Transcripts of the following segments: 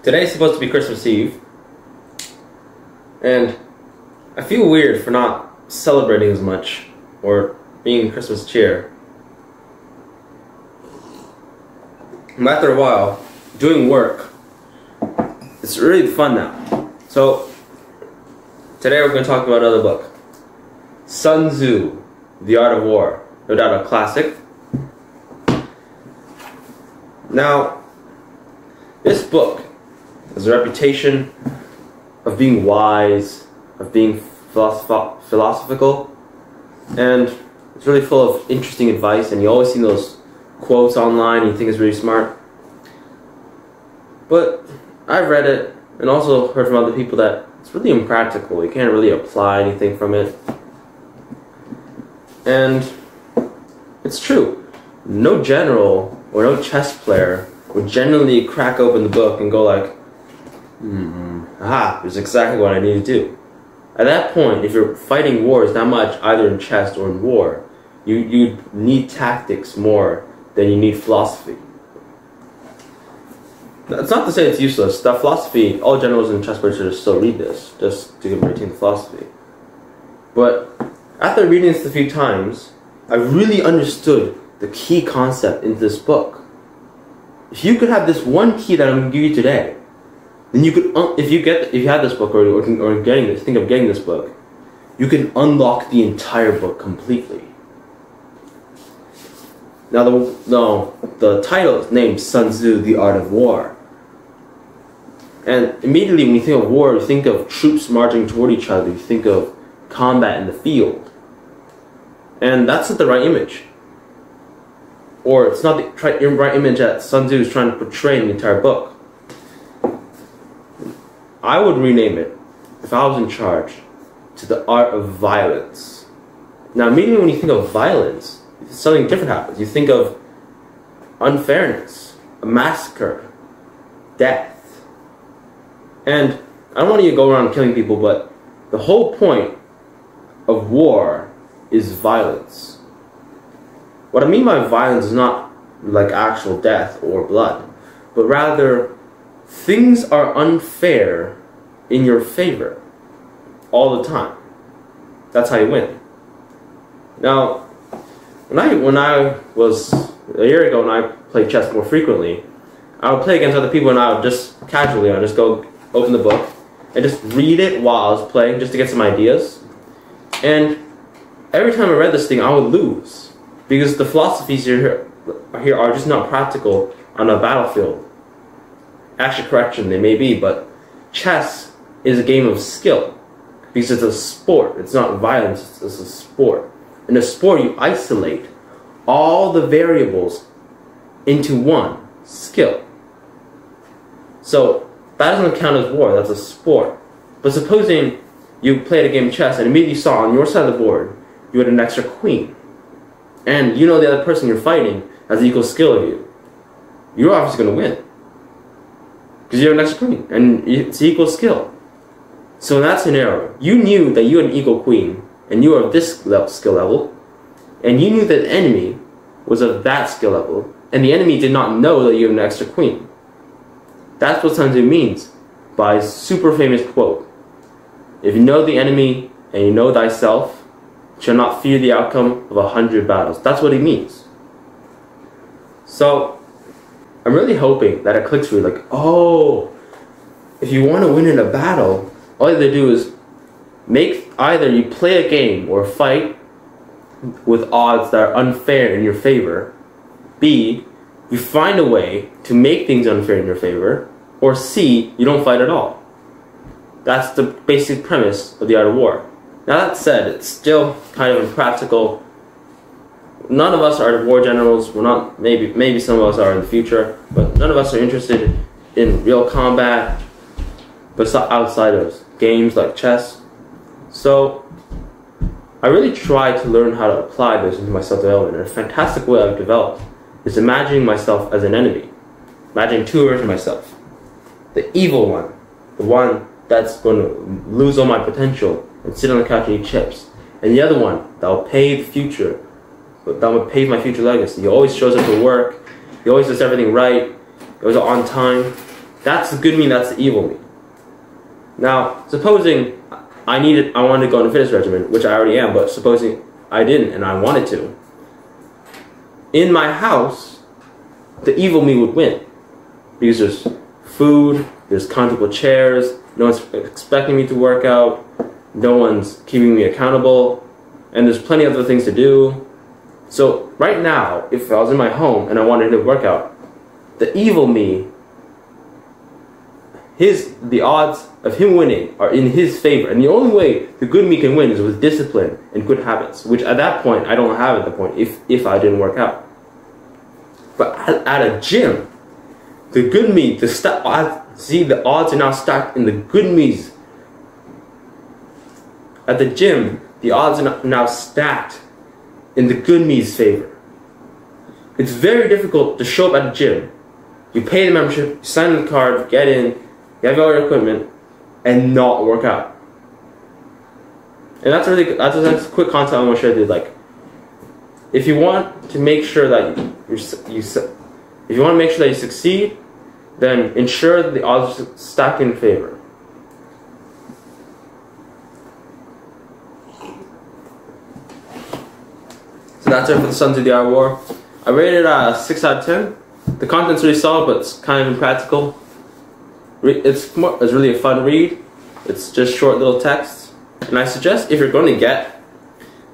Today's supposed to be Christmas Eve, and I feel weird for not celebrating as much or being in Christmas cheer. And after a while, doing work, it's really fun now. So, today we're going to talk about another book. Sun Tzu, The Art of War. No doubt a classic. Now, this book has a reputation of being wise, of being philosophical, and it's really full of interesting advice, and you always see those quotes online and you think it's really smart. But I've read it and also heard from other people that it's really impractical. You can't really apply anything from it. And it's true. No general or no chess player would generally crack open the book and go like, aha, here's exactly what I need to do. At that point, if you're fighting wars that much, either in chess or in war, you need tactics more than you need philosophy. That's not to say it's useless. That philosophy, all generals and chess players should still read this, just to retain the philosophy. But after reading this a few times, I really understood the key concept in this book. If you could have this one key that I'm going to give you today, then you could, if you have this book or think of getting this book, you can unlock the entire book completely. Now the title is named Sun Tzu, The Art of War. And immediately when you think of war, you think of troops marching toward each other, you think of combat in the field. And that's not the right image. Or it's not the right image that Sun Tzu is trying to portray in the entire book. I would rename it, if I was in charge, to The Art of Violence. Now immediately when you think of violence, something different happens. You think of unfairness, a massacre, death. And I don't want you to go around killing people, but the whole point of war is violence. What I mean by violence is not like actual death or blood, but rather things are unfair in your favor all the time. That's how you win. Now, when I was a year ago, when I played chess more frequently, I would play against other people and I would just casually, I would just go open the book and just read it while I was playing just to get some ideas. And every time I read this thing, I would lose because the philosophies here are just not practical on a battlefield. Actually, correction, they may be, but chess is a game of skill because it's a sport. It's not violence, it's a sport. In a sport, you isolate all the variables into one, skill. So that doesn't count as war, that's a sport. But supposing you played a game of chess and immediately saw on your side of the board you had an extra queen, and you know the other person you're fighting has equal skill of you, you're obviously going to win because you have an extra queen and it's equal skill. So in that scenario, you knew that you had an equal queen and you were of this skill level, and you knew that the enemy was of that skill level, and the enemy did not know that you had an extra queen. That's what Sun Tzu means by his super famous quote. If you know the enemy and you know thyself, you shall not fear the outcome of 100 battles. That's what he means. So, I'm really hoping that it clicks for you, like, oh, if you want to win in a battle, all you have to do is either you play a game or fight with odds that are unfair in your favor. B, you find a way to make things unfair in your favor. Or C, you don't fight at all. That's the basic premise of The Art of War. Now that said, it's still kind of impractical. None of us are war generals. We're not. Maybe some of us are in the future, but none of us are interested in real combat. But outside of games like chess. So I really try to learn how to apply this into my self-development. And a fantastic way I've developed is imagining myself as an enemy. Imagining two versions of myself. The evil one. The one that's going to lose all my potential and sit on the couch and eat chips. And the other one that will pave the future. That will pave my future legacy. He always shows up to work. He always does everything right. He was on time. That's the good me, that's the evil me. Now, supposing I wanted to go on a fitness regimen, which I already am, but supposing I didn't and I wanted to, in my house, the evil me would win. Because there's food, there's comfortable chairs, no one's expecting me to work out, no one's keeping me accountable, and there's plenty of other things to do. So right now, if I was in my home and I wanted to work out, the evil me, the odds of him winning are in his favor. And the only way the good me can win is with discipline and good habits, which at that point, I don't have at the point if I didn't work out. But at a gym, the good me, the odds are now stacked in the good me's. At the gym, the odds are now stacked in the good me's favor. It's very difficult to show up at a gym. You pay the membership, you sign the card, get in, you have all your equipment, and not work out. And that's a quick concept I want to share with you. Like, if you want to make sure that if you want to make sure that you succeed, then ensure that the odds are stacked in favor. So that's it for the Sons of the Art War. I rated it 6 out of 10. The content's really solid, but it's kind of impractical. It's really a fun read. It's just short little texts. And I suggest if you're going to get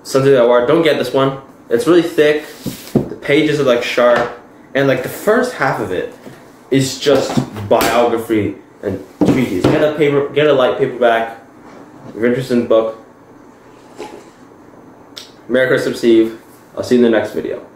Sons of the Art War, don't get this one. It's really thick. The pages are like sharp. And like the first half of it is just biography and treatise. Get a light paperback. If you're interested in the book. Merry Christmas Eve. I'll see you in the next video.